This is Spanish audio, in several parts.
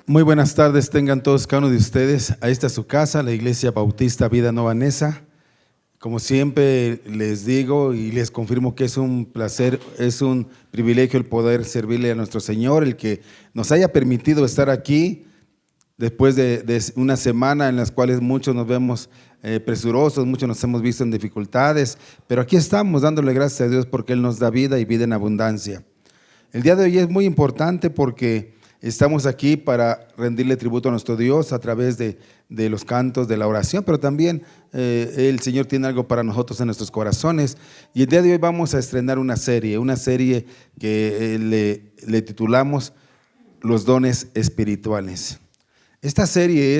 Muy buenas tardes, tengan todos cada uno de ustedes a esta su casa, la Iglesia Bautista Vida Nueva Neza. Como siempre les digo y les confirmo que es un placer, es un privilegio el poder servirle a nuestro Señor, el que nos haya permitido estar aquí después de una semana en las cuales muchos nos vemos presurosos, muchos nos hemos visto en dificultades, pero aquí estamos dándole gracias a Dios porque Él nos da vida y vida en abundancia. El día de hoy es muy importante porque estamos aquí para rendirle tributo a nuestro Dios a través de los cantos, de la oración, pero también el Señor tiene algo para nosotros en nuestros corazones. Y el día de hoy vamos a estrenar una serie que le titulamos Los dones espirituales. Esta serie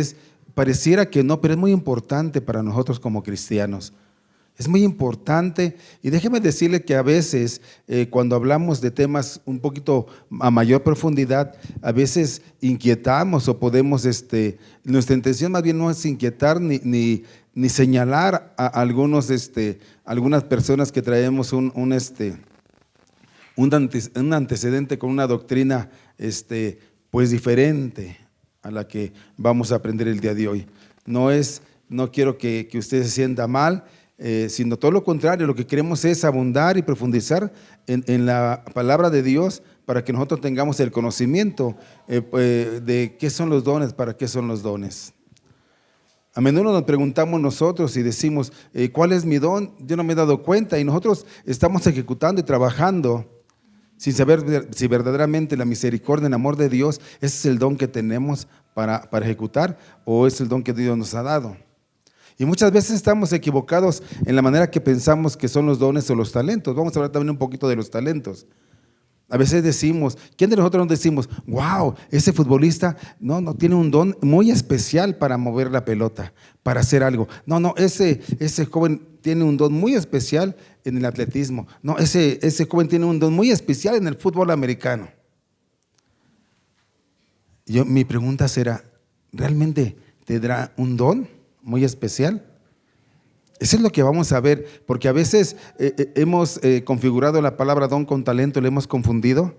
pareciera que no, pero es muy importante para nosotros como cristianos. Es muy importante y déjeme decirle que a veces cuando hablamos de temas un poquito a mayor profundidad, a veces inquietamos o podemos, nuestra intención más bien no es inquietar ni señalar a algunas personas que traemos un antecedente con una doctrina pues diferente a la que vamos a aprender el día de hoy. No quiero que usted se sienta mal, sino todo lo contrario. Lo que queremos es abundar y profundizar en la palabra de Dios para que nosotros tengamos el conocimiento de qué son los dones, para qué son los dones. A menudo nos preguntamos nosotros y decimos, ¿cuál es mi don? Yo no me he dado cuenta, y nosotros estamos ejecutando y trabajando sin saber si verdaderamente la misericordia, el amor de Dios, ese es el don que tenemos para ejecutar, o es el don que Dios nos ha dado. Y muchas veces estamos equivocados en la manera que pensamos que son los dones o los talentos. Vamos a hablar también un poquito de los talentos. A veces decimos, ¿quién de nosotros nos decimos, wow, ese futbolista no tiene un don muy especial para mover la pelota, para hacer algo? Ese joven tiene un don muy especial en el atletismo. No, ese joven tiene un don muy especial en el fútbol americano. Mi pregunta será, ¿realmente tendrá un don muy especial? Eso es lo que vamos a ver, porque a veces hemos configurado la palabra don con talento, le hemos confundido,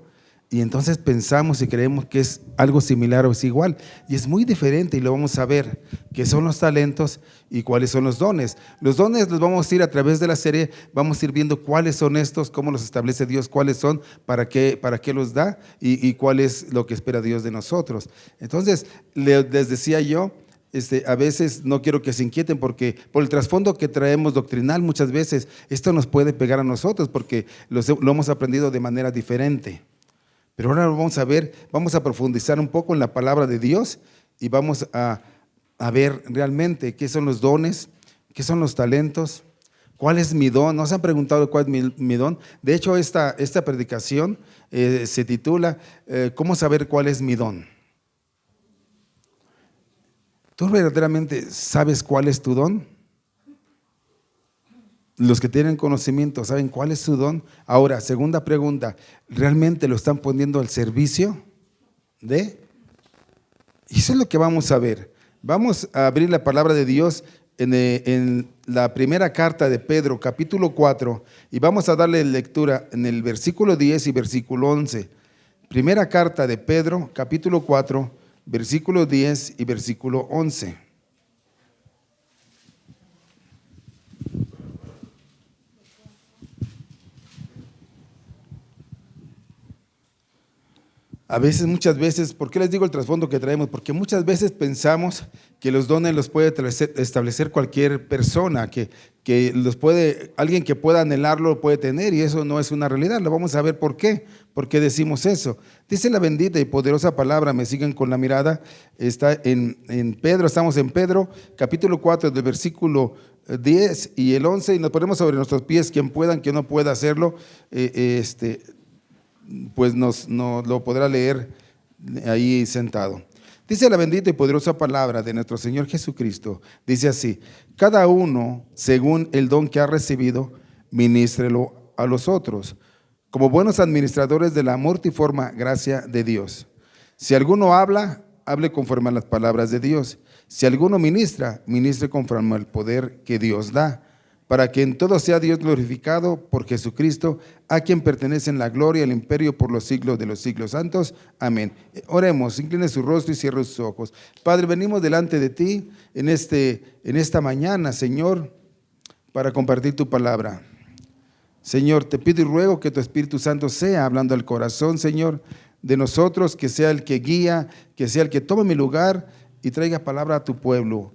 y entonces pensamos y creemos que es algo similar o es igual, y es muy diferente, y lo vamos a ver, qué son los talentos y cuáles son los dones. Los dones los vamos a ir a través de la serie, vamos a ir viendo cuáles son estos, cómo los establece Dios, cuáles son, para qué los da, y cuál es lo que espera Dios de nosotros. Entonces, les decía yo, a veces no quiero que se inquieten porque por el trasfondo que traemos doctrinal, muchas veces esto nos puede pegar a nosotros porque lo hemos aprendido de manera diferente. Pero ahora lo vamos a ver, vamos a profundizar un poco en la palabra de Dios y vamos a ver realmente qué son los dones, qué son los talentos, cuál es mi don. ¿Nos han preguntado cuál es mi don? De hecho, esta predicación se titula ¿Cómo saber cuál es mi don? ¿Tú verdaderamente sabes cuál es tu don? Los que tienen conocimiento saben cuál es su don. Ahora, segunda pregunta, ¿realmente lo están poniendo al servicio de? Y eso es lo que vamos a ver. Vamos a abrir la palabra de Dios en la primera carta de Pedro, capítulo 4, y vamos a darle lectura en el versículo 10 y versículo 11. Primera carta de Pedro, capítulo 4, versículo 10 y versículo 11. Muchas veces, ¿por qué les digo el trasfondo que traemos? Porque muchas veces pensamos que los dones los puede establecer cualquier persona, que alguien que pueda anhelarlo lo puede tener, y eso no es una realidad. Lo vamos a ver por qué decimos eso. Dice la bendita y poderosa palabra, me siguen con la mirada, está en Pedro, estamos en Pedro, capítulo 4, del versículo 10 y el 11, y nos ponemos sobre nuestros pies, quien no pueda hacerlo, pues no lo podrá leer ahí sentado. Dice la bendita y poderosa palabra de nuestro Señor Jesucristo, dice así: cada uno según el don que ha recibido, ministrelo a los otros, como buenos administradores de la multiforme gracia de Dios. Si alguno habla, hable conforme a las palabras de Dios. Si alguno ministra, ministre conforme al poder que Dios da, para que en todo sea Dios glorificado por Jesucristo, a quien pertenecen la gloria y el imperio por los siglos de los siglos santos. Amén. Oremos, incline su rostro y cierre sus ojos. Padre, venimos delante de ti en esta mañana, Señor, para compartir tu palabra. Señor, te pido y ruego que tu Espíritu Santo sea hablando al corazón, Señor, de nosotros, que sea el que guía, que sea el que tome mi lugar y traiga palabra a tu pueblo,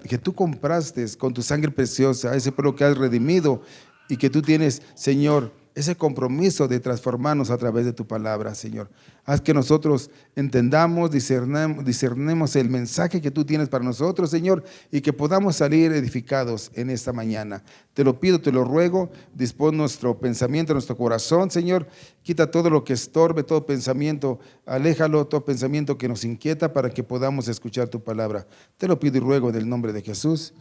que tú compraste con tu sangre preciosa, a ese pueblo que has redimido y que tú tienes, Señor, ese compromiso de transformarnos a través de tu palabra, Señor. Haz que nosotros entendamos, discernemos el mensaje que tú tienes para nosotros, Señor, y que podamos salir edificados en esta mañana. Te lo pido, te lo ruego, dispón nuestro pensamiento, nuestro corazón, Señor. Quita todo lo que estorbe, todo pensamiento, aléjalo, todo pensamiento que nos inquieta para que podamos escuchar tu palabra. Te lo pido y ruego en el nombre de Jesús.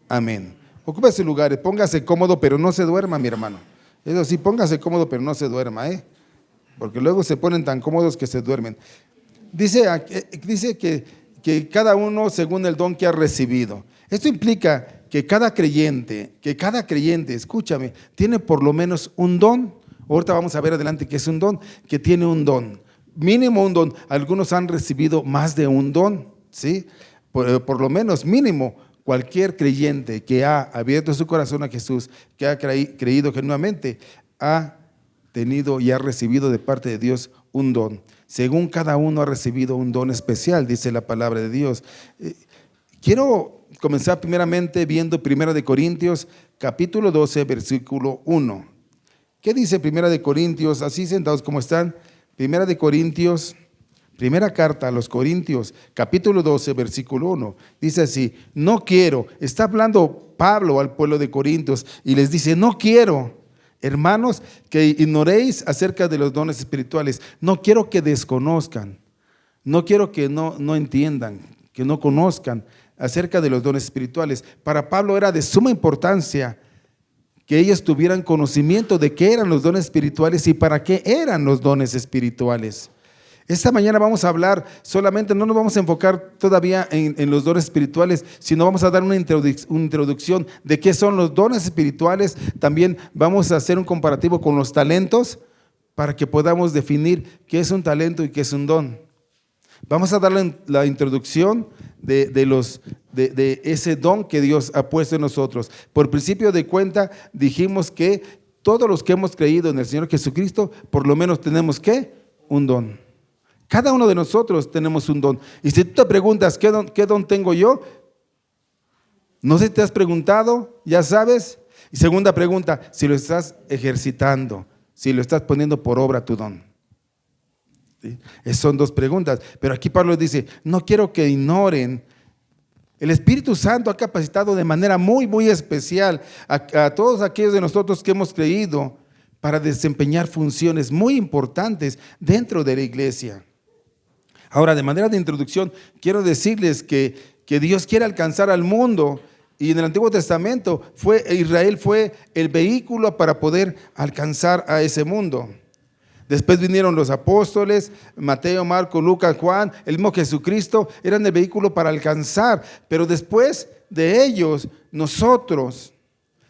Amén. Ocupe su lugar, póngase cómodo, pero no se duerma, mi hermano. Eso sí, póngase cómodo, pero no se duerma, porque luego se ponen tan cómodos que se duermen. Dice que cada uno según el don que ha recibido. Esto implica que cada creyente, escúchame, tiene por lo menos un don. Ahorita vamos a ver adelante que es un don, que tiene un don, mínimo un don. Algunos han recibido más de un don, ¿sí? Por lo menos mínimo. Cualquier creyente que ha abierto su corazón a Jesús, que ha creído genuinamente, ha tenido y ha recibido de parte de Dios un don. Según cada uno ha recibido un don especial, dice la palabra de Dios. Quiero comenzar primeramente viendo 1 Corintios, capítulo 12, versículo 1. ¿Qué dice 1 Corintios? Así sentados como están, 1 Corintios, primera carta a los Corintios, capítulo 12, versículo 1, dice así: no quiero, está hablando Pablo al pueblo de Corintios y les dice: no quiero, hermanos, que ignoréis acerca de los dones espirituales. No quiero que desconozcan, no quiero que no entiendan, que no conozcan acerca de los dones espirituales. Para Pablo era de suma importancia que ellos tuvieran conocimiento de qué eran los dones espirituales y para qué eran los dones espirituales. Esta mañana vamos a hablar solamente, no nos vamos a enfocar todavía en los dones espirituales, sino vamos a dar una introducción de qué son los dones espirituales. También vamos a hacer un comparativo con los talentos para que podamos definir qué es un talento y qué es un don. Vamos a dar la introducción de ese don que Dios ha puesto en nosotros. Por principio de cuenta dijimos que todos los que hemos creído en el Señor Jesucristo, por lo menos tenemos ¿qué? Un don. Cada uno de nosotros tenemos un don. Y si tú te preguntas, ¿qué don tengo yo? No sé si te has preguntado, ya sabes. Y segunda pregunta, si lo estás ejercitando, si lo estás poniendo por obra tu don. ¿Sí? Esas son dos preguntas. Pero aquí Pablo dice, no quiero que ignoren. El Espíritu Santo ha capacitado de manera muy, muy especial a todos aquellos de nosotros que hemos creído para desempeñar funciones muy importantes dentro de la iglesia. Ahora, de manera de introducción, quiero decirles que Dios quiere alcanzar al mundo, y en el Antiguo Testamento Israel fue el vehículo para poder alcanzar a ese mundo. Después vinieron los apóstoles, Mateo, Marco, Lucas, Juan, el mismo Jesucristo, eran el vehículo para alcanzar, pero después de ellos, nosotros,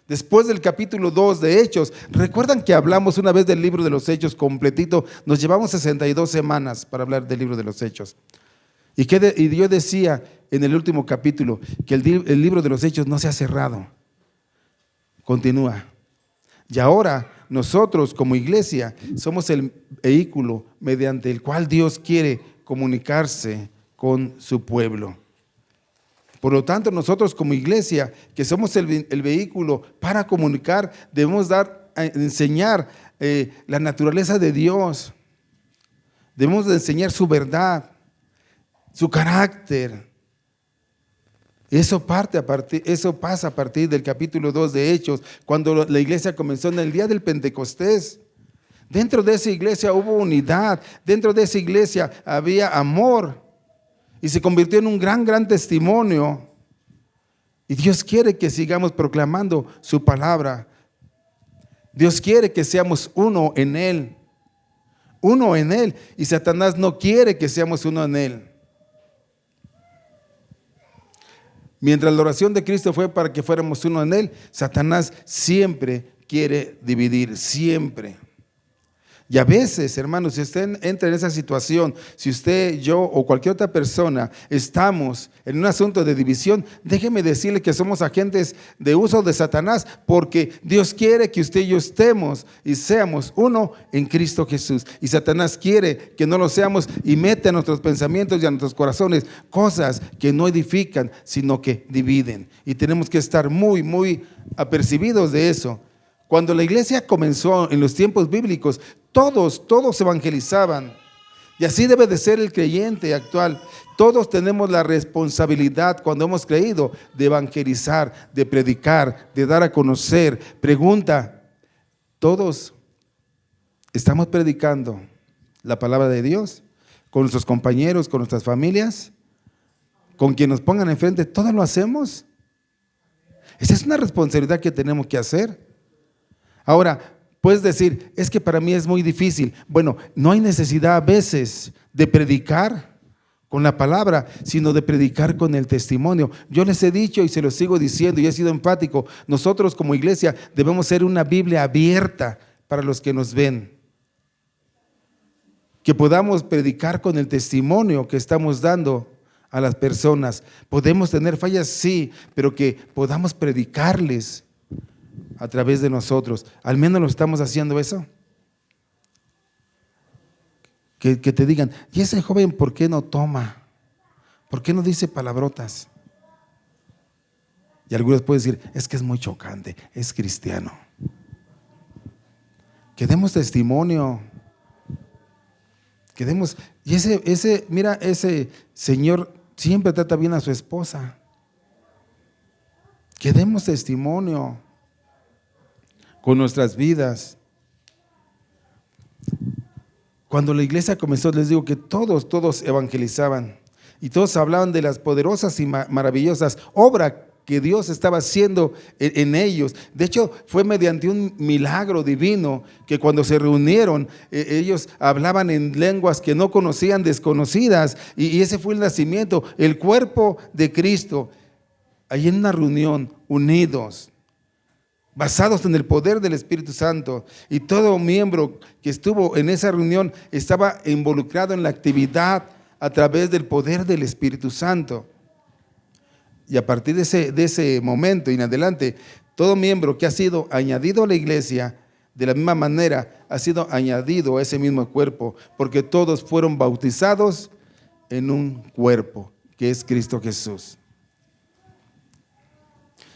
después del capítulo 2 de Hechos, recuerdan que hablamos una vez del libro de los Hechos completito, nos llevamos 62 semanas para hablar del libro de los Hechos. Y yo decía en el último capítulo que el libro de los Hechos no se ha cerrado, continúa. Y ahora nosotros como iglesia somos el vehículo mediante el cual Dios quiere comunicarse con su pueblo. Por lo tanto, nosotros como iglesia, que somos el vehículo para comunicar, debemos enseñar la naturaleza de Dios. Debemos de enseñar su verdad, su carácter. Eso pasa a partir del capítulo 2 de Hechos, cuando la iglesia comenzó en el día del Pentecostés. Dentro de esa iglesia hubo unidad, dentro de esa iglesia había amor. Y se convirtió en un gran testimonio. Y Dios quiere que sigamos proclamando su palabra. Dios quiere que seamos uno en Él. Uno en Él. Y Satanás no quiere que seamos uno en Él. Mientras la oración de Cristo fue para que fuéramos uno en Él, Satanás siempre quiere dividir, siempre. Y a veces, hermanos, si usted entra en esa situación, si usted, yo o cualquier otra persona estamos en un asunto de división, déjeme decirle que somos agentes de uso de Satanás, porque Dios quiere que usted y yo estemos y seamos uno en Cristo Jesús. Y Satanás quiere que no lo seamos y mete a nuestros pensamientos y a nuestros corazones cosas que no edifican, sino que dividen. Y tenemos que estar muy, muy apercibidos de eso. Cuando la iglesia comenzó en los tiempos bíblicos, todos evangelizaban. Y así debe de ser el creyente actual. Todos tenemos la responsabilidad, cuando hemos creído, de evangelizar, de predicar, de dar a conocer. Pregunta, ¿todos estamos predicando la palabra de Dios? ¿Con nuestros compañeros, con nuestras familias? ¿Con quien nos pongan enfrente? ¿Todos lo hacemos? Esa es una responsabilidad que tenemos que hacer. Ahora, puedes decir, es que para mí es muy difícil. Bueno, no hay necesidad a veces de predicar con la palabra, sino de predicar con el testimonio. Yo les he dicho y se lo sigo diciendo y he sido enfático, nosotros como iglesia debemos ser una Biblia abierta para los que nos ven. Que podamos predicar con el testimonio que estamos dando a las personas. Podemos tener fallas, sí, pero que podamos predicarles a través de nosotros. Al menos lo estamos haciendo eso. Que te digan, ¿y ese joven por qué no toma? ¿Por qué no dice palabrotas? Y algunos pueden decir, es que es muy chocante, es cristiano. Que demos testimonio. Que demos, y ese señor siempre trata bien a su esposa. Que demos testimonio con nuestras vidas. Cuando la iglesia comenzó, les digo que todos evangelizaban y todos hablaban de las poderosas y maravillosas obras que Dios estaba haciendo en ellos. De hecho, fue mediante un milagro divino que cuando se reunieron, ellos hablaban en lenguas que no conocían, desconocidas, y ese fue el nacimiento, el cuerpo de Cristo, ahí en una reunión, unidos, basados en el poder del Espíritu Santo, y todo miembro que estuvo en esa reunión estaba involucrado en la actividad a través del poder del Espíritu Santo. Y a partir de ese momento en adelante, todo miembro que ha sido añadido a la iglesia, de la misma manera ha sido añadido a ese mismo cuerpo, porque todos fueron bautizados en un cuerpo, que es Cristo Jesús.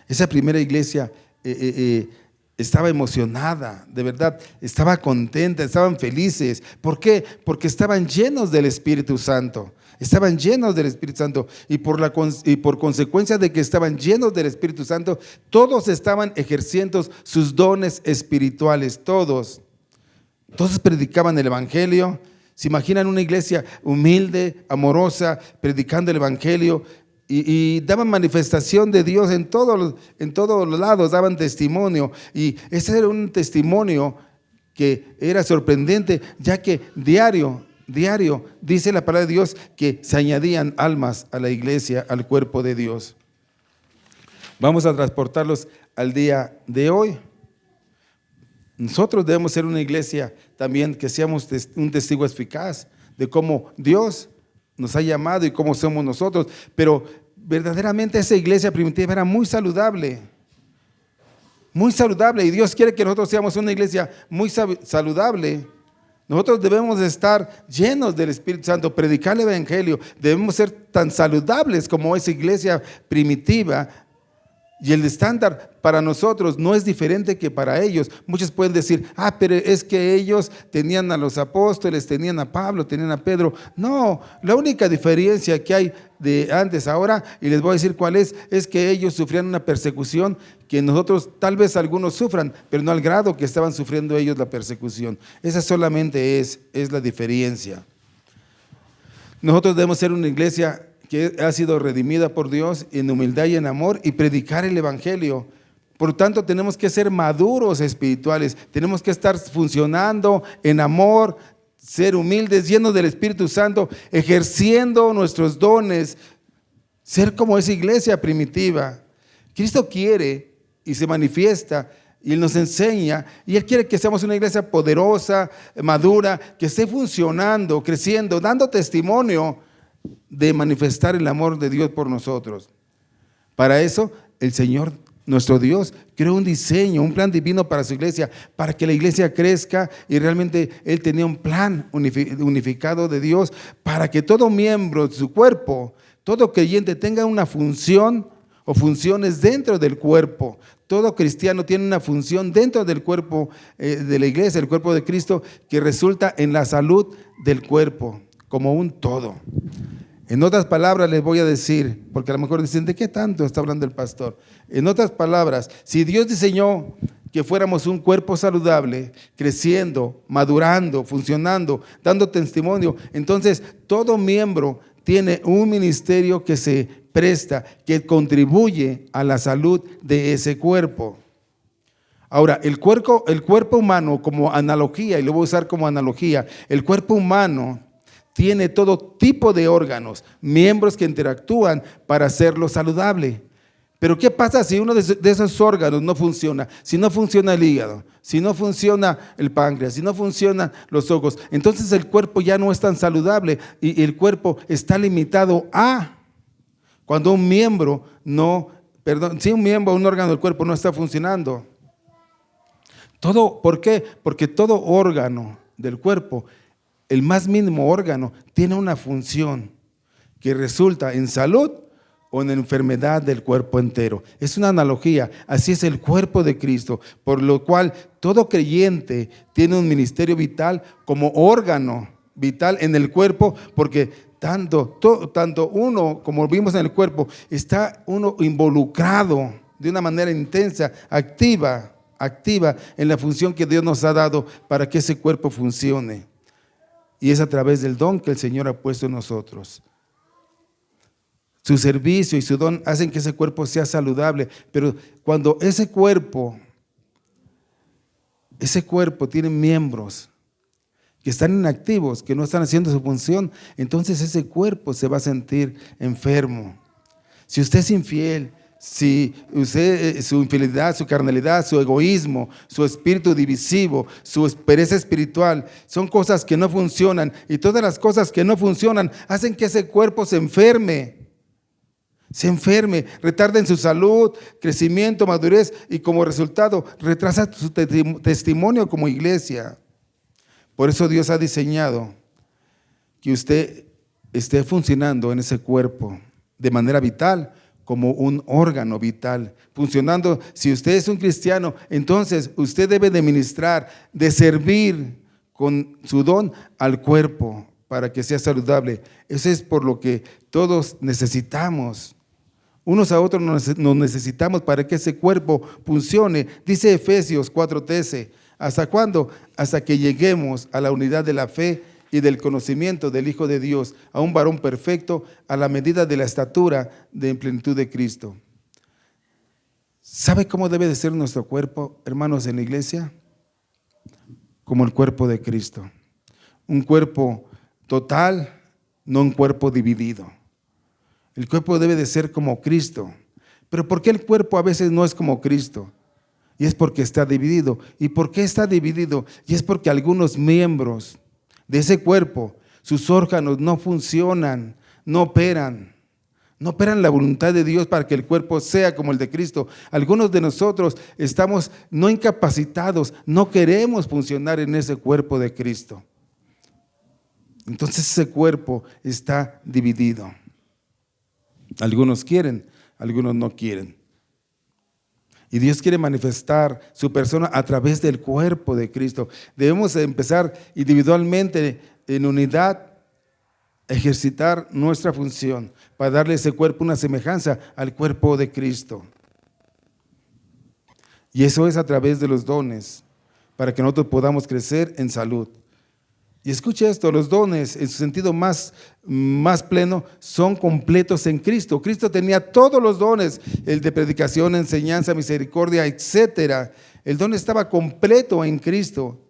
Esa primera iglesia estaba emocionada, de verdad, estaba contenta, estaban felices. ¿Por qué? Porque estaban llenos del Espíritu Santo. Estaban llenos del Espíritu Santo, y por consecuencia de que estaban llenos del Espíritu Santo, todos estaban ejerciendo sus dones espirituales, todos predicaban el Evangelio. ¿Se imaginan una iglesia humilde, amorosa, predicando el Evangelio? Y daban manifestación de Dios en todos los lados, daban testimonio. Y ese era un testimonio que era sorprendente, ya que diario, dice la palabra de Dios, que se añadían almas a la iglesia, al cuerpo de Dios. Vamos a transportarlos al día de hoy. Nosotros debemos ser una iglesia también que seamos un testigo eficaz de cómo Dios nos ha llamado y cómo somos nosotros. Pero verdaderamente esa iglesia primitiva era muy saludable, y Dios quiere que nosotros seamos una iglesia muy saludable. Nosotros debemos estar llenos del Espíritu Santo, predicar el Evangelio. Debemos ser tan saludables como esa iglesia primitiva. Y el estándar para nosotros no es diferente que para ellos. Muchos pueden decir, pero es que ellos tenían a los apóstoles, tenían a Pablo, tenían a Pedro. No, la única diferencia que hay de antes a ahora, y les voy a decir cuál es que ellos sufrían una persecución que nosotros tal vez algunos sufran, pero no al grado que estaban sufriendo ellos la persecución. Esa solamente es la diferencia. Nosotros debemos ser una iglesia que ha sido redimida por Dios en humildad y en amor, y predicar el Evangelio. Por lo tanto, tenemos que ser maduros espirituales, tenemos que estar funcionando en amor, ser humildes, llenos del Espíritu Santo, ejerciendo nuestros dones, ser como esa iglesia primitiva. Cristo quiere y se manifiesta y Él nos enseña, y Él quiere que seamos una iglesia poderosa, madura, que esté funcionando, creciendo, dando testimonio de manifestar el amor de Dios por nosotros. Para eso el Señor, nuestro Dios, creó un diseño, un plan divino para su iglesia, para que la iglesia crezca, y realmente Él tenía un plan unificado de Dios para que todo miembro de su cuerpo, todo creyente tenga una función o funciones dentro del cuerpo. Todo cristiano tiene una función dentro del cuerpo de la iglesia, el cuerpo de Cristo, que resulta en la salud del cuerpo, como un todo. En otras palabras les voy a decir, porque a lo mejor dicen, ¿de qué tanto está hablando el pastor? En otras palabras, si Dios diseñó que fuéramos un cuerpo saludable, creciendo, madurando, funcionando, dando testimonio, entonces todo miembro tiene un ministerio que se presta, que contribuye a la salud de ese cuerpo. Ahora, el cuerpo humano, como analogía, y lo voy a usar como analogía, el cuerpo humano tiene todo tipo de órganos, miembros que interactúan para hacerlo saludable. Pero ¿qué pasa si uno de esos órganos no funciona? Si no funciona el hígado, si no funciona el páncreas, si no funcionan los ojos, entonces el cuerpo ya no es tan saludable y el cuerpo está limitado a cuando un miembro un órgano del cuerpo no está funcionando. ¿Por qué? Porque todo órgano del cuerpo, el más mínimo órgano, tiene una función que resulta en salud o en enfermedad del cuerpo entero. Es una analogía, así es el cuerpo de Cristo, por lo cual todo creyente tiene un ministerio vital como órgano vital en el cuerpo, porque tanto uno, como vimos en el cuerpo, está uno involucrado de una manera intensa, activa en la función que Dios nos ha dado para que ese cuerpo funcione. Y es a través del don que el Señor ha puesto en nosotros. Su servicio y su don hacen que ese cuerpo sea saludable, pero cuando ese cuerpo tiene miembros que están inactivos, que no están haciendo su función, entonces ese cuerpo se va a sentir enfermo. Si usted es infiel, si usted, su infidelidad, su carnalidad, su egoísmo, su espíritu divisivo, su pereza espiritual, son cosas que no funcionan, y todas las cosas que no funcionan hacen que ese cuerpo se enferme, retarda en su salud, crecimiento, madurez, y como resultado retrasa su testimonio como iglesia. Por eso Dios ha diseñado que usted esté funcionando en ese cuerpo de manera vital, como un órgano vital, funcionando. Si usted es un cristiano, entonces usted debe de ministrar, de servir con su don al cuerpo para que sea saludable. Eso es por lo que todos necesitamos. Unos a otros nos necesitamos para que ese cuerpo funcione. Dice Efesios 4:13, ¿hasta cuándo? Hasta que lleguemos a la unidad de la fe y del conocimiento del Hijo de Dios, a un varón perfecto, a la medida de la estatura de plenitud de Cristo. ¿Sabe cómo debe de ser nuestro cuerpo, hermanos, en la iglesia? Como el cuerpo de Cristo. Un cuerpo total, no un cuerpo dividido. El cuerpo debe de ser como Cristo. Pero ¿por qué el cuerpo a veces no es como Cristo? Y es porque está dividido. ¿Y por qué está dividido? Y es porque algunos miembros de ese cuerpo, sus órganos no funcionan, no operan la voluntad de Dios para que el cuerpo sea como el de Cristo. Algunos de nosotros estamos no incapacitados, no queremos funcionar en ese cuerpo de Cristo. Entonces ese cuerpo está dividido. Algunos quieren, algunos no quieren. Y Dios quiere manifestar su persona a través del cuerpo de Cristo. Debemos empezar individualmente, en unidad, a ejercitar nuestra función para darle a ese cuerpo una semejanza al cuerpo de Cristo. Y eso es a través de los dones, para que nosotros podamos crecer en salud. Y escuche esto, los dones en su sentido más pleno son completos en Cristo. Cristo tenía todos los dones, el de predicación, enseñanza, misericordia, etcétera. El don estaba completo en Cristo.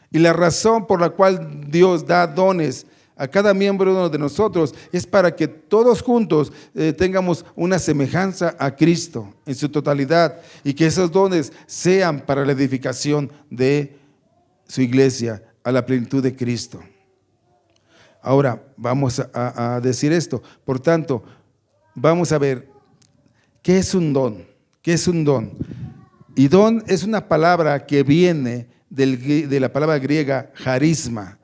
Y la razón por la cual Dios da dones a cada miembro de nosotros, es para que todos juntos tengamos una semejanza a Cristo en su totalidad y que esos dones sean para la edificación de su iglesia a la plenitud de Cristo. Ahora vamos a decir esto. Por tanto, vamos a ver, ¿qué es un don? ¿Qué es un don? Y don es una palabra que viene de la palabra griega charisma,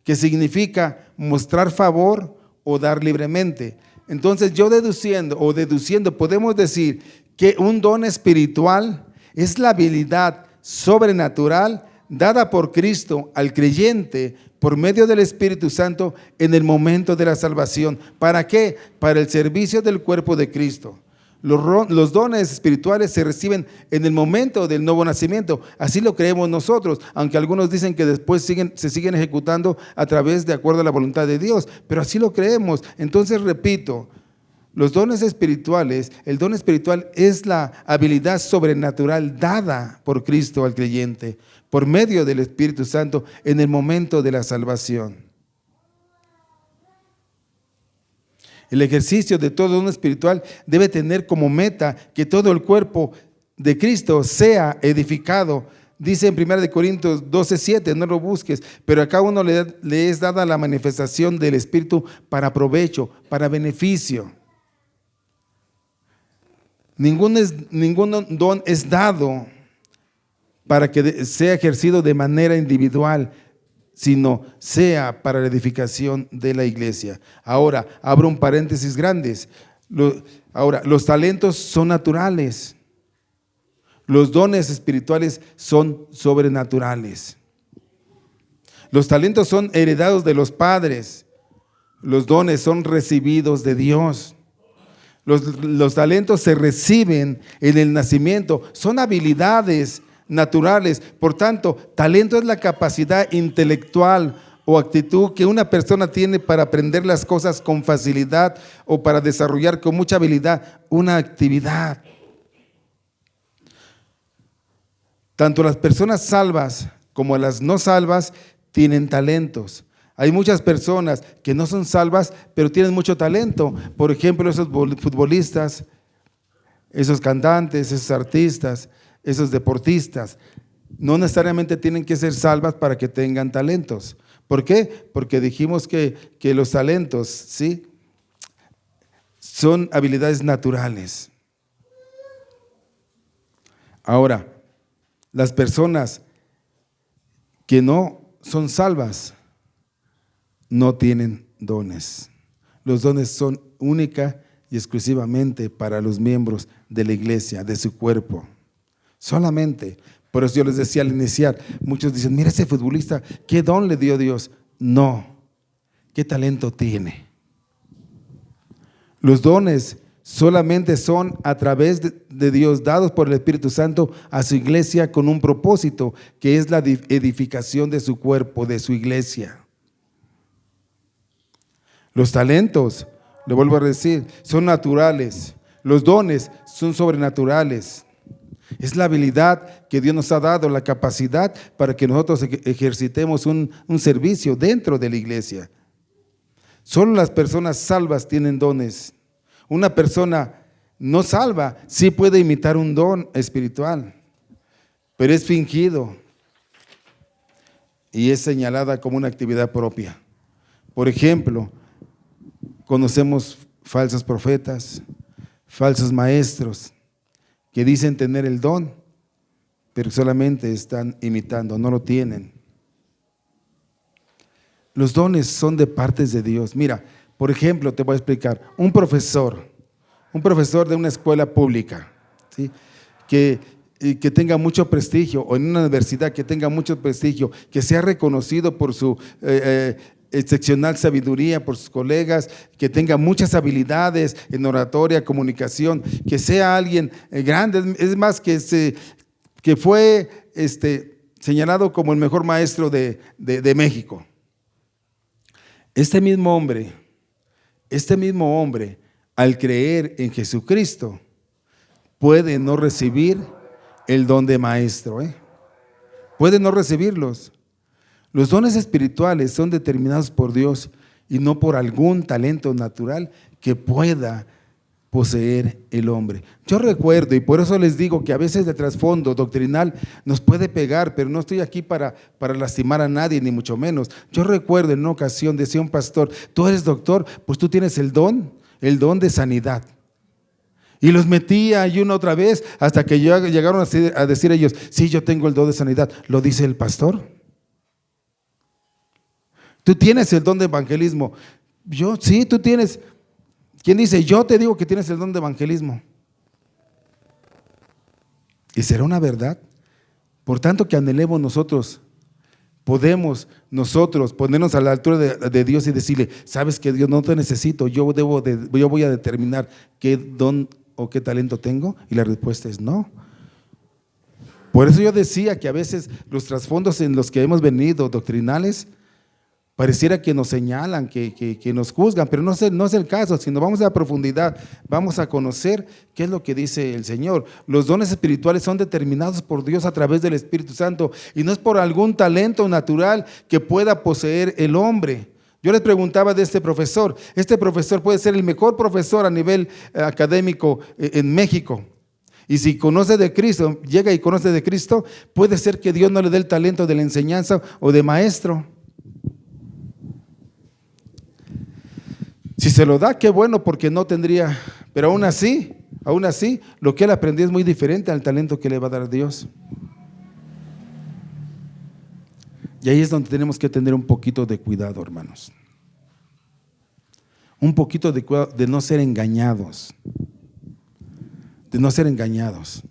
que significa mostrar favor o dar libremente. Entonces deduciendo podemos decir que un don espiritual es la habilidad sobrenatural dada por Cristo al creyente por medio del Espíritu Santo en el momento de la salvación. ¿Para qué? Para el servicio del cuerpo de Cristo. Los dones espirituales se reciben en el momento del nuevo nacimiento, así lo creemos nosotros, aunque algunos dicen que después se siguen ejecutando a través de acuerdo a la voluntad de Dios, pero así lo creemos. Entonces repito, los dones espirituales, el don espiritual es la habilidad sobrenatural dada por Cristo al creyente por medio del Espíritu Santo en el momento de la salvación. El ejercicio de todo don espiritual debe tener como meta que todo el cuerpo de Cristo sea edificado. Dice en 1 Corintios 12:7, no lo busques, pero a cada uno le es dada la manifestación del Espíritu para provecho, para beneficio. Ningún don es dado para que sea ejercido de manera individual, sino sea para la edificación de la iglesia. Ahora, abro un paréntesis grandes. Ahora, los talentos son naturales. Los dones espirituales son sobrenaturales. Los talentos son heredados de los padres. Los dones son recibidos de Dios. Los talentos se reciben en el nacimiento. Son habilidades naturales. Por tanto, talento es la capacidad intelectual o actitud que una persona tiene para aprender las cosas con facilidad o para desarrollar con mucha habilidad una actividad. Tanto las personas salvas como las no salvas tienen talentos. Hay muchas personas que no son salvas, pero tienen mucho talento. Por ejemplo, esos futbolistas, esos cantantes, esos artistas, esos deportistas, no necesariamente tienen que ser salvas para que tengan talentos. ¿Por qué? Porque dijimos que los talentos, ¿sí?, son habilidades naturales. Ahora, las personas que no son salvas no tienen dones. Los dones son única y exclusivamente para los miembros de la iglesia, de su cuerpo. Solamente. Por eso yo les decía al iniciar, muchos dicen, mira ese futbolista, ¿qué don le dio Dios? No, ¿qué talento tiene? Los dones solamente son a través de Dios, dados por el Espíritu Santo a su iglesia con un propósito, que es la edificación de su cuerpo, de su iglesia. Los talentos, le vuelvo a decir, son naturales. Los dones son sobrenaturales. Es la habilidad que Dios nos ha dado, la capacidad para que nosotros ejercitemos un servicio dentro de la iglesia. Solo las personas salvas tienen dones. Una persona no salva sí puede imitar un don espiritual, pero es fingido y es señalada como una actividad propia. Por ejemplo, conocemos falsos profetas, falsos maestros, que dicen tener el don, pero solamente están imitando, no lo tienen. Los dones son de partes de Dios. Mira, por ejemplo, te voy a explicar, un profesor de una escuela pública, ¿sí?, que tenga mucho prestigio, o en una universidad que tenga mucho prestigio, que sea reconocido por su excepcional sabiduría, por sus colegas, que tenga muchas habilidades en oratoria, comunicación, que sea alguien grande, es más, que fue señalado como el mejor maestro de México. Este mismo hombre, al creer en Jesucristo, puede no recibir el don de maestro, puede no recibirlos. Los dones espirituales son determinados por Dios y no por algún talento natural que pueda poseer el hombre. Yo recuerdo, y por eso les digo que a veces de trasfondo doctrinal nos puede pegar, pero no estoy aquí para lastimar a nadie, ni mucho menos. Yo recuerdo en una ocasión, decía un pastor: tú eres doctor, pues tú tienes el don de sanidad. Y los metía y una otra vez hasta que llegaron a decir ellos: sí, yo tengo el don de sanidad. ¿Lo dice el pastor? Tú tienes el don de evangelismo. Yo, sí, tú tienes. ¿Quién dice? Yo te digo que tienes el don de evangelismo. ¿Y será una verdad? Por tanto que anhelemos nosotros, podemos nosotros ponernos a la altura de Dios y decirle: sabes que Dios, no te necesito, yo voy a determinar qué don o qué talento tengo. Y la respuesta es no. Por eso yo decía que a veces los trasfondos en los que hemos venido doctrinales pareciera que nos señalan, que nos juzgan, pero no es el caso, sino vamos a la profundidad, vamos a conocer qué es lo que dice el Señor. Los dones espirituales son determinados por Dios a través del Espíritu Santo, y no es por algún talento natural que pueda poseer el hombre. Yo les preguntaba de este profesor puede ser el mejor profesor a nivel académico en México. Y si conoce de Cristo, llega y conoce de Cristo, puede ser que Dios no le dé el talento de la enseñanza o de maestro. Si se lo da, qué bueno, porque no tendría, pero aún así, lo que él aprendió es muy diferente al talento que le va a dar Dios. Y ahí es donde tenemos que tener un poquito de cuidado, hermanos. Un poquito de cuidado de no ser engañados. De no ser engañados.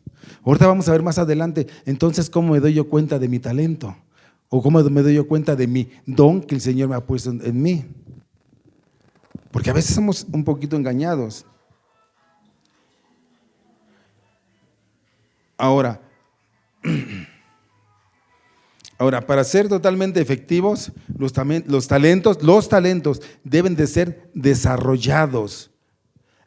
Ahorita vamos a ver más adelante, entonces, ¿cómo me doy yo cuenta de mi talento? O cómo me doy yo cuenta de mi don que el Señor me ha puesto en mí. Porque a veces somos un poquito engañados. Ahora, para ser totalmente efectivos, los talentos deben de ser desarrollados.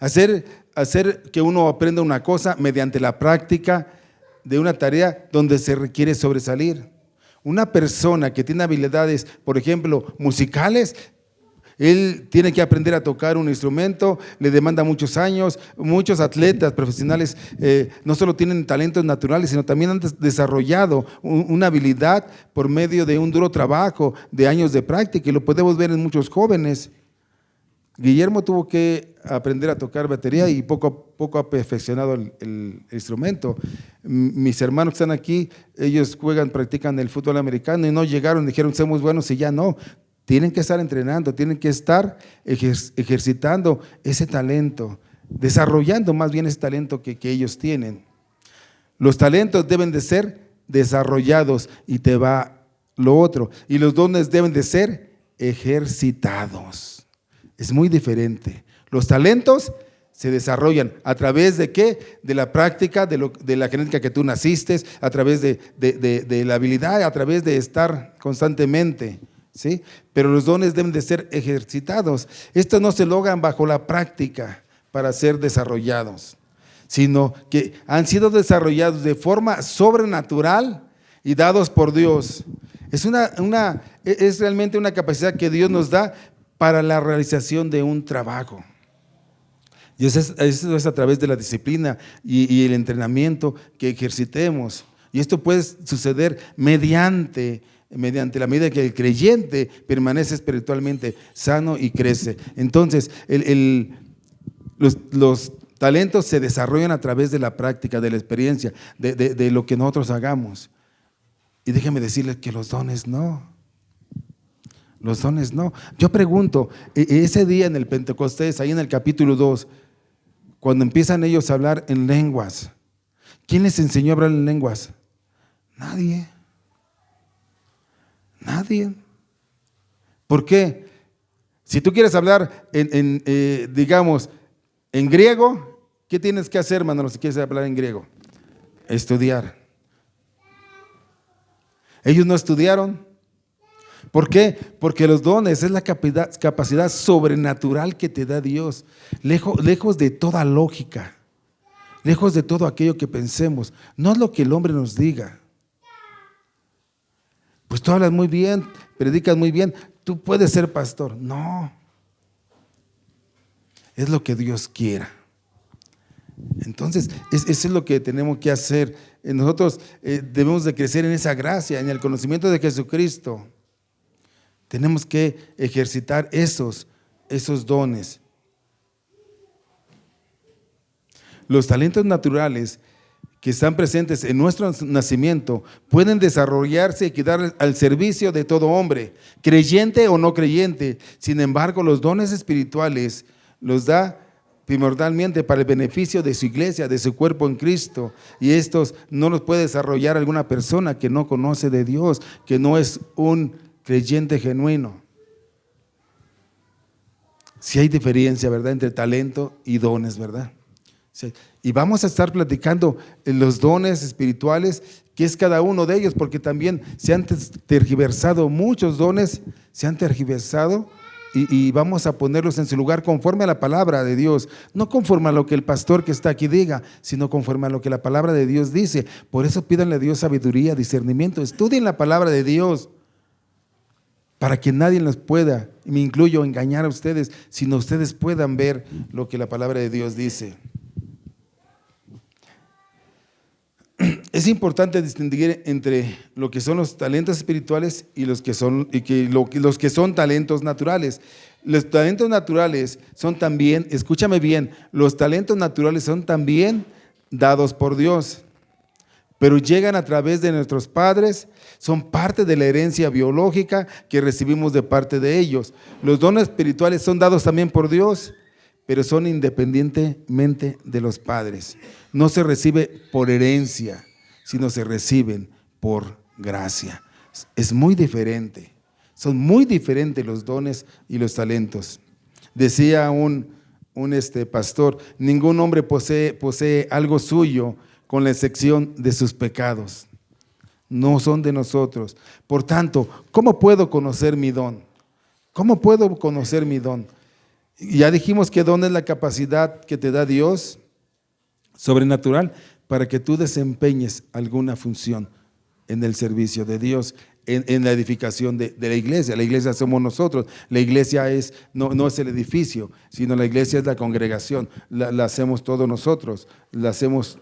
Hacer que uno aprenda una cosa mediante la práctica de una tarea donde se requiere sobresalir. Una persona que tiene habilidades, por ejemplo, musicales, él tiene que aprender a tocar un instrumento, le demanda muchos años. Muchos atletas profesionales no solo tienen talentos naturales, sino también han desarrollado una habilidad por medio de un duro trabajo, de años de práctica, y lo podemos ver en muchos jóvenes. Guillermo tuvo que aprender a tocar batería y poco a poco ha perfeccionado el instrumento. Mis hermanos que están aquí, ellos practican el fútbol americano y no llegaron, dijeron: somos buenos, y ya no. Tienen que estar entrenando, tienen que estar ejercitando ese talento, desarrollando más bien ese talento que ellos tienen. Los talentos deben de ser desarrollados, y te va lo otro. Y los dones deben de ser ejercitados. Es muy diferente. Los talentos se desarrollan a través de ¿qué? De la práctica, de la genética que tú naciste, a través de la habilidad, a través de estar constantemente. ¿Sí? Pero los dones deben de ser ejercitados. Estos no se logran bajo la práctica para ser desarrollados, sino que han sido desarrollados de forma sobrenatural y dados por Dios. Es realmente una capacidad que Dios nos da para la realización de un trabajo. Y eso es a través de la disciplina y el entrenamiento que ejercitemos. Y esto puede suceder mediante la medida que el creyente permanece espiritualmente sano y crece. Entonces, los talentos se desarrollan a través de la práctica, de la experiencia, de lo que nosotros hagamos. Y déjenme decirles que los dones no. Los dones no. Yo pregunto, ese día en el Pentecostés, ahí en el capítulo 2, cuando empiezan ellos a hablar en lenguas, ¿quién les enseñó a hablar en lenguas? Nadie. ¿Por qué? Si tú quieres hablar digamos, en griego, ¿qué tienes que hacer, hermano, si quieres hablar en griego? Estudiar. Ellos no estudiaron. ¿Por qué? Porque los dones es la capacidad sobrenatural que te da Dios, lejos de toda lógica, lejos de todo aquello que pensemos. No es lo que el hombre nos diga. Pues tú hablas muy bien, predicas muy bien, tú puedes ser pastor. No, es lo que Dios quiera. Entonces, eso es lo que tenemos que hacer. Nosotros debemos de crecer en esa gracia, en el conocimiento de Jesucristo. Tenemos que ejercitar esos dones. Los talentos naturales que están presentes en nuestro nacimiento pueden desarrollarse y quedar al servicio de todo hombre, creyente o no creyente. Sin embargo, los dones espirituales los da primordialmente para el beneficio de su iglesia, de su cuerpo en Cristo, y estos no los puede desarrollar alguna persona que no conoce de Dios, que no es un creyente genuino. Sí hay diferencia, ¿verdad?, entre talento y dones, ¿verdad? Sí. Y vamos a estar platicando los dones espirituales, qué es cada uno de ellos, porque también se han tergiversado muchos dones, se han tergiversado. Y vamos a ponerlos en su lugar conforme a la palabra de Dios, no conforme a lo que el pastor que está aquí diga, sino conforme a lo que la palabra de Dios dice. Por eso pídanle a Dios sabiduría, discernimiento, estudien la palabra de Dios, para que nadie los pueda, y me incluyo, engañar a ustedes, sino ustedes puedan ver lo que la palabra de Dios dice. Es importante distinguir entre lo que son los talentos espirituales y los que son talentos naturales. Los talentos naturales son también, escúchame bien, los talentos naturales son también dados por Dios, pero llegan a través de nuestros padres, son parte de la herencia biológica que recibimos de parte de ellos. Los dones espirituales son dados también por Dios, pero son independientemente de los padres. No se recibe por herencia, sino se reciben por gracia. Es muy diferente, son muy diferentes los dones y los talentos. Decía un pastor, ningún hombre posee algo suyo con la excepción de sus pecados. No son de nosotros. Por tanto, ¿cómo puedo conocer mi don? ¿Cómo puedo conocer mi don? Ya dijimos que don es la capacidad que te da Dios sobrenatural para que tú desempeñes alguna función en el servicio de Dios, en la edificación de la iglesia. La iglesia somos nosotros, la iglesia no es el edificio, sino la iglesia es la congregación, la hacemos todos nosotros, la hacemos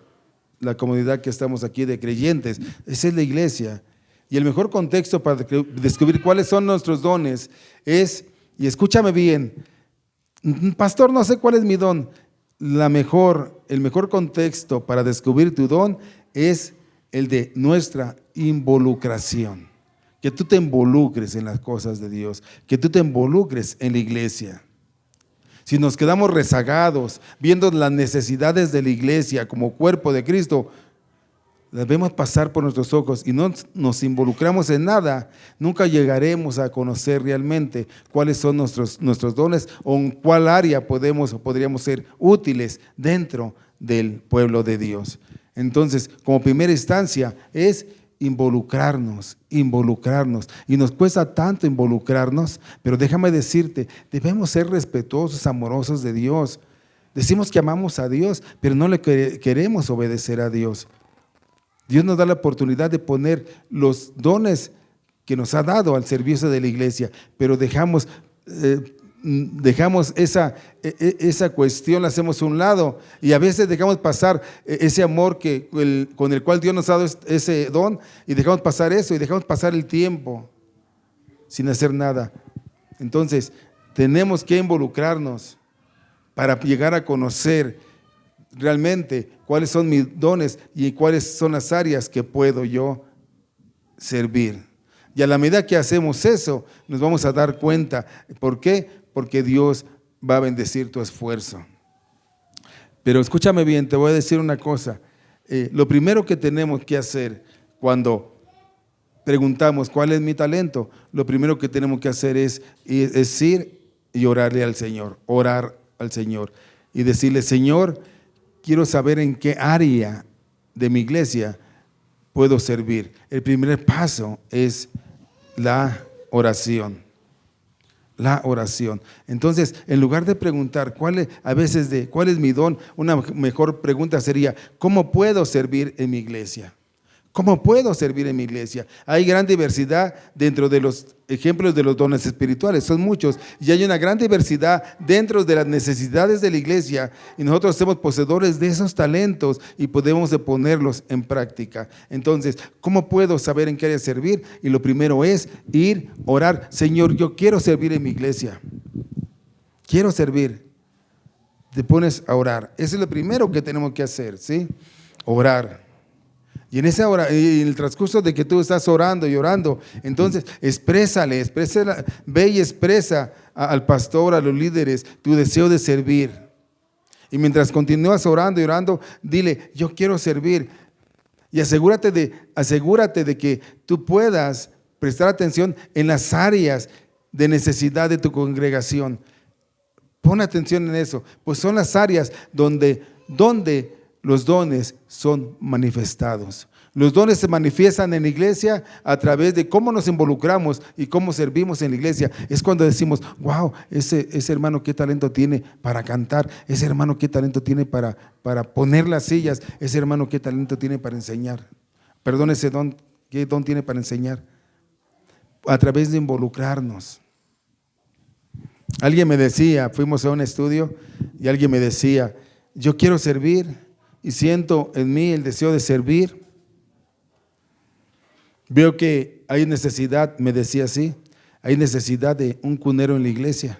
la comunidad que estamos aquí de creyentes, esa es la iglesia. Y el mejor contexto para descubrir cuáles son nuestros dones es, y escúchame bien, pastor, no sé cuál es mi don. El mejor contexto para descubrir tu don es el de nuestra involucración. Que tú te involucres en las cosas de Dios, que tú te involucres en la iglesia. Si nos quedamos rezagados viendo las necesidades de la iglesia como cuerpo de Cristo, las vemos pasar por nuestros ojos y no nos involucramos en nada, nunca llegaremos a conocer realmente cuáles son nuestros dones o en cuál área podríamos ser útiles dentro del pueblo de Dios. Entonces, como primera instancia es involucrarnos, y nos cuesta tanto involucrarnos, pero déjame decirte, debemos ser respetuosos, amorosos de Dios. Decimos que amamos a Dios, pero no le queremos obedecer a Dios. Dios nos da la oportunidad de poner los dones que nos ha dado al servicio de la iglesia, pero dejamos esa cuestión, la hacemos a un lado y a veces dejamos pasar ese amor con el cual Dios nos ha dado ese don, y dejamos pasar eso y dejamos pasar el tiempo sin hacer nada. Entonces tenemos que involucrarnos para llegar a conocer realmente cuáles son mis dones y cuáles son las áreas que puedo yo servir. Y a la medida que hacemos eso, nos vamos a dar cuenta. ¿Por qué? Porque Dios va a bendecir tu esfuerzo. Pero escúchame bien, te voy a decir una cosa. Lo primero que tenemos que hacer cuando preguntamos cuál es mi talento, lo primero que tenemos que hacer es ir y orarle al Señor, orar al Señor y decirle: Señor, quiero saber en qué área de mi iglesia puedo servir. El primer paso es la oración. La oración. Entonces, en lugar de preguntar cuál es mi don, una mejor pregunta sería: ¿cómo puedo servir en mi iglesia? ¿Cómo puedo servir en mi iglesia? Hay gran diversidad dentro de los ejemplos de los dones espirituales, son muchos, y hay una gran diversidad dentro de las necesidades de la iglesia, y nosotros somos poseedores de esos talentos y podemos ponerlos en práctica. Entonces, ¿cómo puedo saber en qué área servir? Y lo primero es ir, orar. Señor, yo quiero servir en mi iglesia, quiero servir. Te pones a orar. Eso es lo primero que tenemos que hacer, ¿sí? Orar. Y en esa hora, en el transcurso de que tú estás orando y orando, entonces exprésale, ve y expresa al pastor, a los líderes, tu deseo de servir. Y mientras continúas orando y orando, dile, yo quiero servir. Y asegúrate de que tú puedas prestar atención en las áreas de necesidad de tu congregación. Pon atención en eso, pues son las áreas donde los dones son manifestados. Los dones se manifiestan en la iglesia a través de cómo nos involucramos y cómo servimos en la iglesia. Es cuando decimos, wow, ese hermano qué talento tiene para cantar, ese hermano qué talento tiene para poner las sillas, ese hermano qué talento tiene para enseñar. Perdón, ese don, ¿qué don tiene para enseñar? A través de involucrarnos. Alguien me decía, fuimos a un estudio y alguien me decía, yo quiero servir y siento en mí el deseo de servir. Veo que hay necesidad, me decía así, hay necesidad de un cunero en la iglesia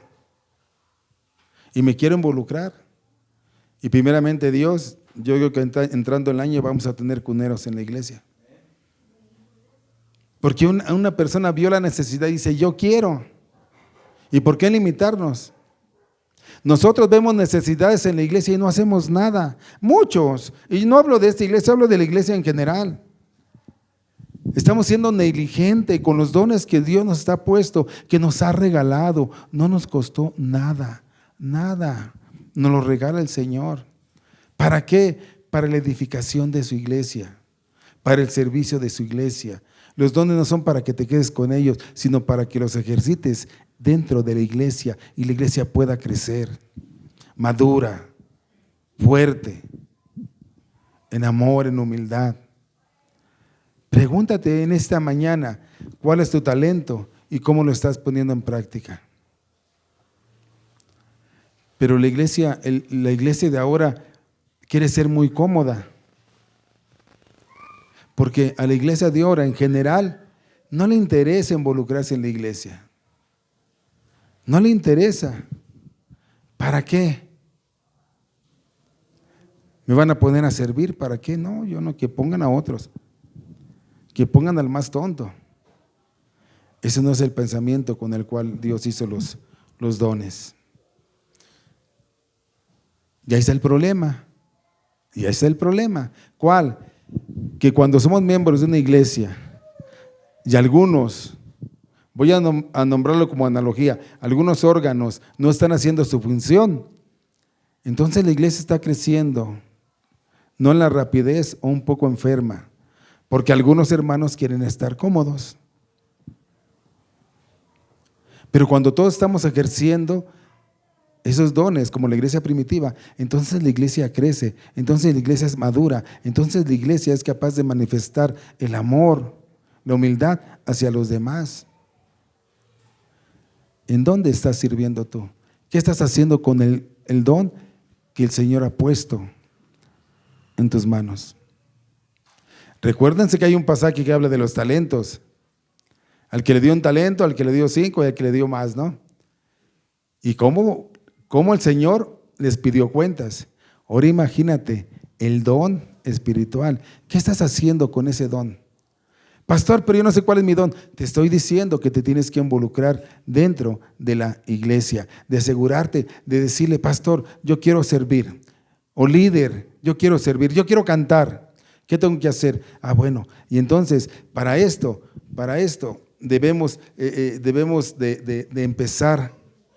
y me quiero involucrar. Y primeramente Dios, yo creo que entrando el año vamos a tener cuneros en la iglesia. Porque una persona vio la necesidad y dice, yo quiero. ¿Y por qué limitarnos? Nosotros vemos necesidades en la iglesia y no hacemos nada. Muchos. Y no hablo de esta iglesia, hablo de la iglesia en general. Estamos siendo negligentes con los dones que Dios nos ha puesto, que nos ha regalado. No nos costó nada, nada. Nos lo regala el Señor. ¿Para qué? Para la edificación de su iglesia, para el servicio de su iglesia. Los dones no son para que te quedes con ellos, sino para que los ejercites dentro de la iglesia y la iglesia pueda crecer, madura, fuerte, en amor, en humildad. Pregúntate en esta mañana, ¿cuál es tu talento y cómo lo estás poniendo en práctica? Pero la iglesia de ahora quiere ser muy cómoda, porque a la iglesia de ahora en general no le interesa involucrarse en la iglesia. No le interesa. ¿Para qué? ¿Me van a poner a servir? ¿Para qué? No, yo no, que pongan a otros. Que pongan al más tonto. Ese no es el pensamiento con el cual Dios hizo los dones. Y ahí está el problema. Y ahí está el problema. ¿Cuál? Que cuando somos miembros de una iglesia y algunos, voy a nombrarlo como analogía, algunos órganos no están haciendo su función, entonces la iglesia está creciendo, no en la rapidez o un poco enferma, porque algunos hermanos quieren estar cómodos. Pero cuando todos estamos ejerciendo esos dones, como la iglesia primitiva, entonces la iglesia crece, entonces la iglesia es madura, entonces la iglesia es capaz de manifestar el amor, la humildad hacia los demás. ¿En dónde estás sirviendo tú? ¿Qué estás haciendo con el don que el Señor ha puesto en tus manos? Recuérdense que hay un pasaje que habla de los talentos. Al que le dio un talento, al que le dio 5 y al que le dio más, ¿no? Y cómo el Señor les pidió cuentas. Ahora imagínate el don espiritual. ¿Qué estás haciendo con ese don? Pastor, pero yo no sé cuál es mi don. Te estoy diciendo que te tienes que involucrar dentro de la iglesia, de asegurarte, de decirle, pastor, yo quiero servir. O líder, yo quiero servir, yo quiero cantar. ¿Qué tengo que hacer? Bueno, y entonces para esto debemos de empezar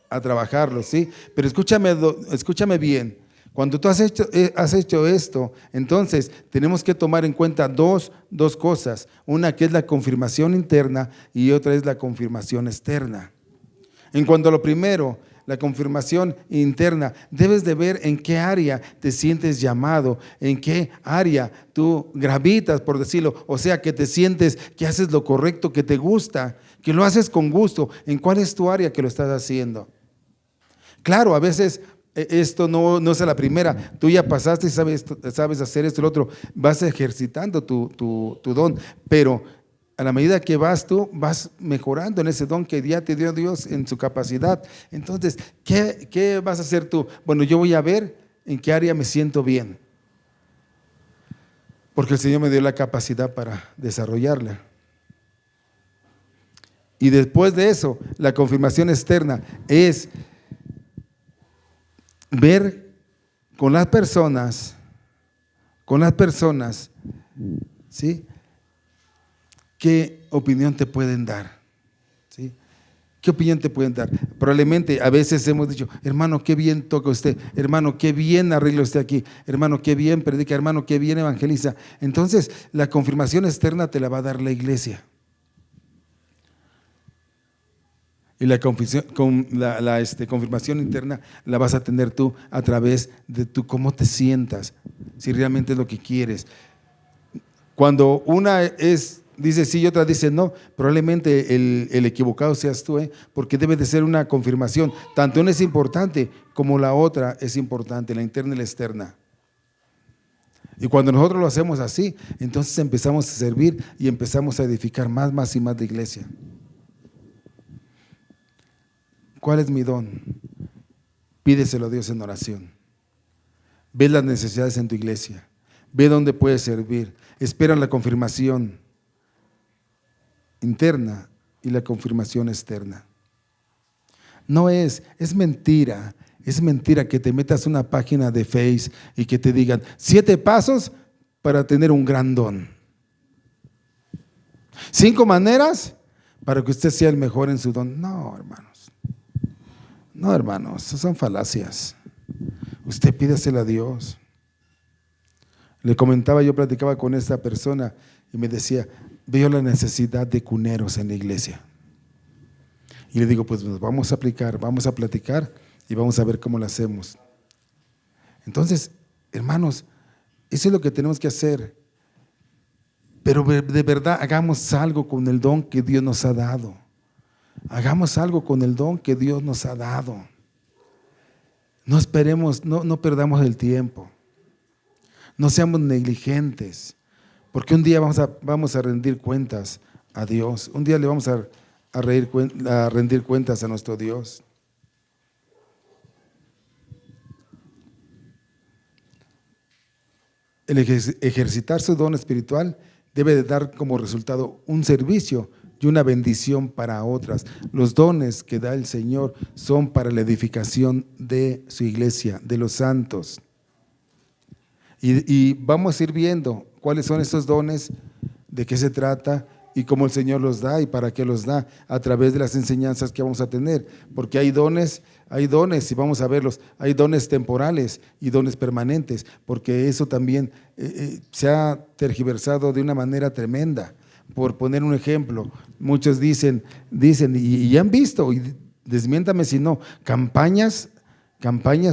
a trabajarlo, ¿sí? Pero escúchame bien. Cuando tú has hecho esto, entonces tenemos que tomar en cuenta dos cosas. Una que es la confirmación interna y otra es la confirmación externa. En cuanto a lo primero, la confirmación interna. Debes de ver en qué área te sientes llamado, en qué área tú gravitas, por decirlo, o sea, que te sientes que haces lo correcto, que te gusta, que lo haces con gusto. ¿En cuál es tu área que lo estás haciendo? Claro, a veces esto no es a la primera. Tú ya pasaste y sabes hacer esto y lo otro. Vas ejercitando tu don, pero a la medida que tú vas mejorando en ese don que ya te dio Dios en su capacidad. Entonces, ¿qué vas a hacer tú? Bueno, yo voy a ver en qué área me siento bien, porque el Señor me dio la capacidad para desarrollarla. Y después de eso, la confirmación externa es ver con las personas, ¿sí? ¿Qué opinión te pueden dar? ¿Sí? ¿Qué opinión te pueden dar? Probablemente a veces hemos dicho, hermano, qué bien toca usted, hermano, qué bien arregla usted aquí, hermano, qué bien predica, hermano, qué bien evangeliza. Entonces, la confirmación externa te la va a dar la iglesia. Y la confirmación interna la vas a tener tú a través de cómo te sientas, si realmente es lo que quieres. Cuando una dice sí y otra dice no, probablemente el equivocado seas tú, porque debe de ser una confirmación. Tanto una es importante como la otra es importante, la interna y la externa. Y cuando nosotros lo hacemos así, entonces empezamos a servir y empezamos a edificar más y más de iglesia. ¿Cuál es mi don? Pídeselo a Dios en oración. Ve las necesidades en tu iglesia. Ve dónde puedes servir. Espera la confirmación interna y la confirmación externa. No es mentira. Es mentira que te metas a una página de Face y que te digan 7 pasos para tener un gran don. 5 maneras para que usted sea el mejor en su don. No, hermanos. No, hermanos, son falacias. Usted pídasela a Dios. Le comentaba, yo platicaba con esta persona y me decía, veo la necesidad de cuneros en la iglesia. Y le digo, pues nos vamos a aplicar, vamos a platicar y vamos a ver cómo lo hacemos. Entonces, hermanos, eso es lo que tenemos que hacer. Pero de verdad, hagamos algo con el don que Dios nos ha dado. Hagamos algo con el don que Dios nos ha dado. No esperemos, no perdamos el tiempo. No seamos negligentes, porque un día vamos a rendir cuentas a Dios. Un día le vamos a rendir cuentas a nuestro Dios. El ejercitar su don espiritual debe de dar como resultado un servicio y una bendición para otras. Los dones que da el Señor son para la edificación de su iglesia, de los santos. Y vamos a ir viendo cuáles son esos dones, de qué se trata y cómo el Señor los da y para qué los da, a través de las enseñanzas que vamos a tener. Porque hay dones, y vamos a verlos, hay dones temporales y dones permanentes, porque eso también se ha tergiversado de una manera tremenda. Por poner un ejemplo, muchos dicen y han visto, y desmiéntame si no, campañas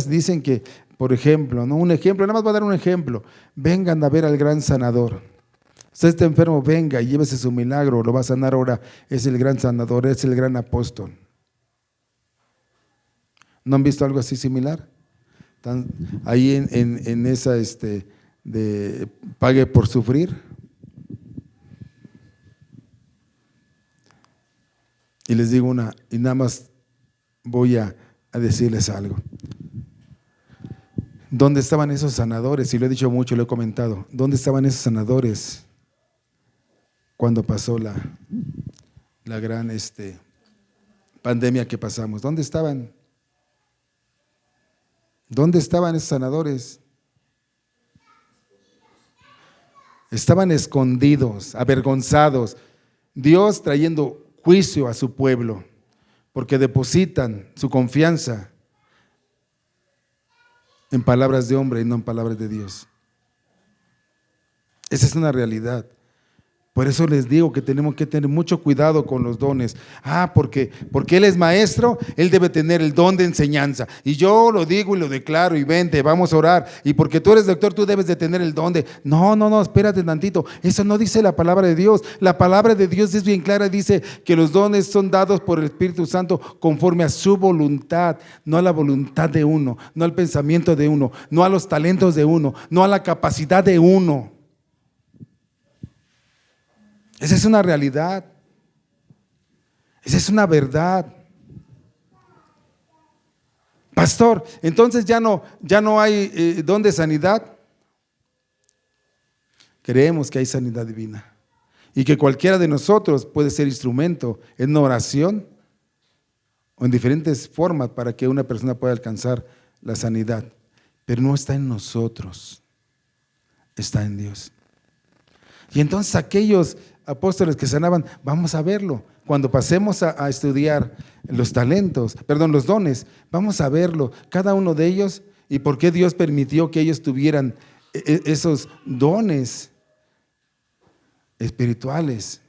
dicen que, por ejemplo, ¿no? Un ejemplo, nada más voy a dar un ejemplo. Vengan a ver al gran sanador. Usted está enfermo, venga y llévese su milagro, lo va a sanar ahora. Es el gran sanador, es el gran apóstol. ¿No han visto algo así similar? Están ahí en esa de pague por sufrir. Y les digo y nada más voy a decirles algo. ¿Dónde estaban esos sanadores? Y lo he dicho mucho, lo he comentado. ¿Dónde estaban esos sanadores cuando pasó la gran pandemia que pasamos? ¿Dónde estaban? ¿Dónde estaban esos sanadores? Estaban escondidos, avergonzados. Dios trayendo juicio a su pueblo, porque depositan su confianza en palabras de hombre y no en palabras de Dios. Esa es una realidad. Por eso les digo que tenemos que tener mucho cuidado con los dones. Porque Él es maestro, Él debe tener el don de enseñanza. Y yo lo digo y lo declaro y vente, vamos a orar. Y porque tú eres doctor, tú debes de tener el don de… No, espérate tantito. Eso no dice la palabra de Dios. La palabra de Dios es bien clara, dice que los dones son dados por el Espíritu Santo conforme a su voluntad, no a la voluntad de uno, no al pensamiento de uno, no a los talentos de uno, no a la capacidad de uno. Esa es una realidad. Esa es una verdad. Pastor, entonces ya no hay don de sanidad. Creemos que hay sanidad divina y que cualquiera de nosotros puede ser instrumento en una oración o en diferentes formas para que una persona pueda alcanzar la sanidad. Pero no está en nosotros, está en Dios. Y entonces aquellos apóstoles que sanaban, vamos a verlo. Cuando pasemos a estudiar los dones, vamos a verlo, cada uno de ellos, y por qué Dios permitió que ellos tuvieran esos dones espirituales.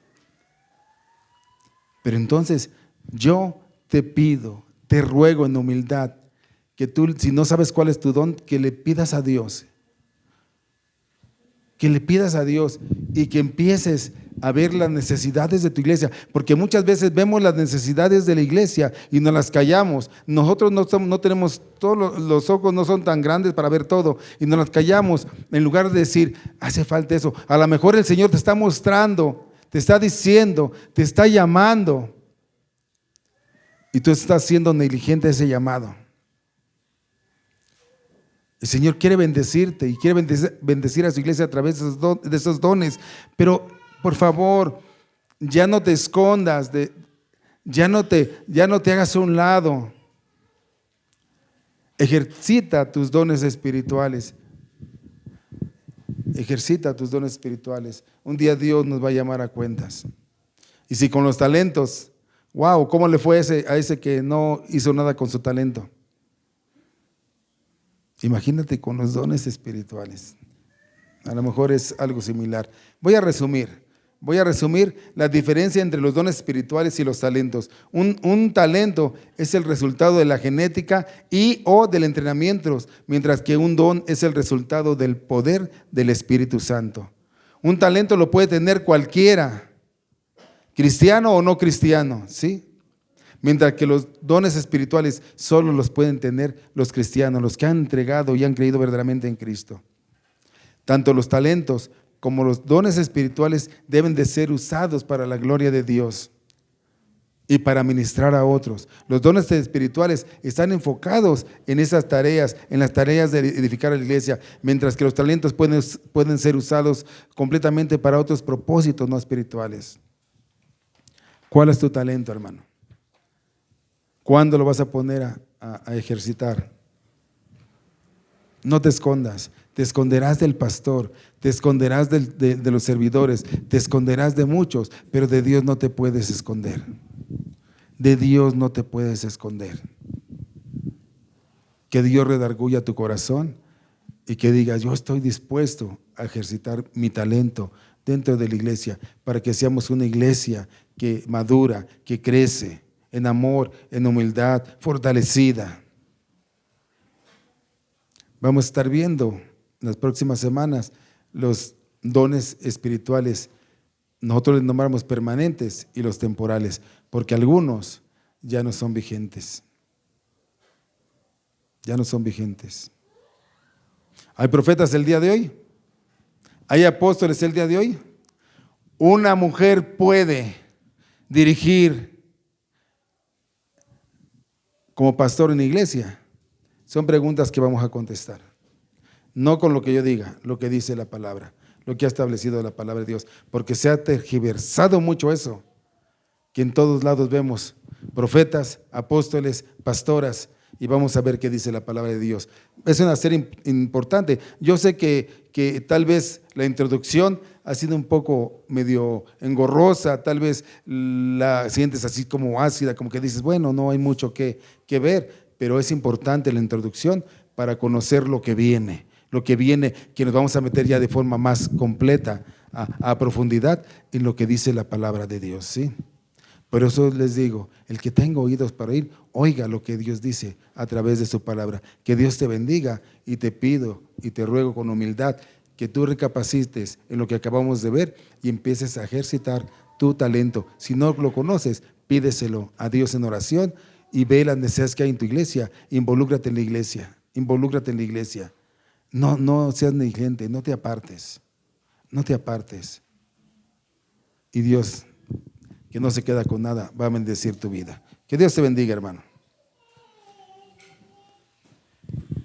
Pero entonces yo te pido, te ruego en humildad, que tú, si no sabes cuál es tu don, que le pidas a Dios. Que le pidas a Dios y que empieces a ver las necesidades de tu iglesia, porque muchas veces vemos las necesidades de la iglesia y nos las callamos. Nosotros no tenemos, todos los ojos no son tan grandes para ver todo y nos las callamos en lugar de decir, hace falta eso. A lo mejor el Señor te está mostrando, te está diciendo, te está llamando y tú estás siendo negligente de ese llamado. El Señor quiere bendecirte y quiere bendecir a su iglesia a través de esos dones, pero por favor, ya no te escondas, ya no te hagas a un lado. Ejercita tus dones espirituales. Ejercita tus dones espirituales. Un día Dios nos va a llamar a cuentas. Y si con los talentos, wow, ¿cómo le fue a ese que no hizo nada con su talento? Imagínate con los dones espirituales. A lo mejor es algo similar. Voy a resumir la diferencia entre los dones espirituales y los talentos. Un talento es el resultado de la genética y o del entrenamiento, mientras que un don es el resultado del poder del Espíritu Santo. Un talento lo puede tener cualquiera, cristiano o no cristiano, ¿sí? Mientras que los dones espirituales solo los pueden tener los cristianos, los que han entregado y han creído verdaderamente en Cristo. Tanto los talentos como los dones espirituales deben de ser usados para la gloria de Dios y para ministrar a otros. Los dones espirituales están enfocados en esas tareas, en las tareas de edificar a la iglesia, mientras que los talentos pueden ser usados completamente para otros propósitos no espirituales. ¿Cuál es tu talento, hermano? ¿Cuándo lo vas a poner a ejercitar? No te escondas. Te esconderás del pastor, te esconderás de los servidores, te esconderás de muchos, pero de Dios no te puedes esconder. De Dios no te puedes esconder. Que Dios redarguya tu corazón y que digas, yo estoy dispuesto a ejercitar mi talento dentro de la iglesia para que seamos una iglesia que madura, que crece en amor, en humildad, fortalecida. Vamos a estar viendo en las próximas semanas los dones espirituales. Nosotros les nombramos permanentes y los temporales, porque algunos ya no son vigentes. Ya no son vigentes. ¿Hay profetas el día de hoy? ¿Hay apóstoles el día de hoy? ¿Una mujer puede dirigir como pastor en la iglesia? Son preguntas que vamos a contestar. No con lo que yo diga, lo que dice la palabra, lo que ha establecido la palabra de Dios, porque se ha tergiversado mucho eso, que en todos lados vemos profetas, apóstoles, pastoras, y vamos a ver qué dice la palabra de Dios. Es una serie importante. Yo sé que tal vez la introducción ha sido un poco medio engorrosa, tal vez la sientes así como ácida, como que dices, bueno, no hay mucho que ver, pero es importante la introducción para conocer lo que viene, que nos vamos a meter ya de forma más completa a profundidad en lo que dice la palabra de Dios, ¿sí? Por eso les digo, el que tenga oídos para oír, oiga lo que Dios dice a través de su palabra. Que Dios te bendiga, y te pido y te ruego con humildad que tú recapacites en lo que acabamos de ver y empieces a ejercitar tu talento. Si no lo conoces, pídeselo a Dios en oración y ve las necesidades que hay en tu iglesia. Involúcrate en la iglesia, involúcrate en la iglesia. No seas negligente, no te apartes, no te apartes. Y Dios, que no se queda con nada, va a bendecir tu vida. Que Dios te bendiga, hermano.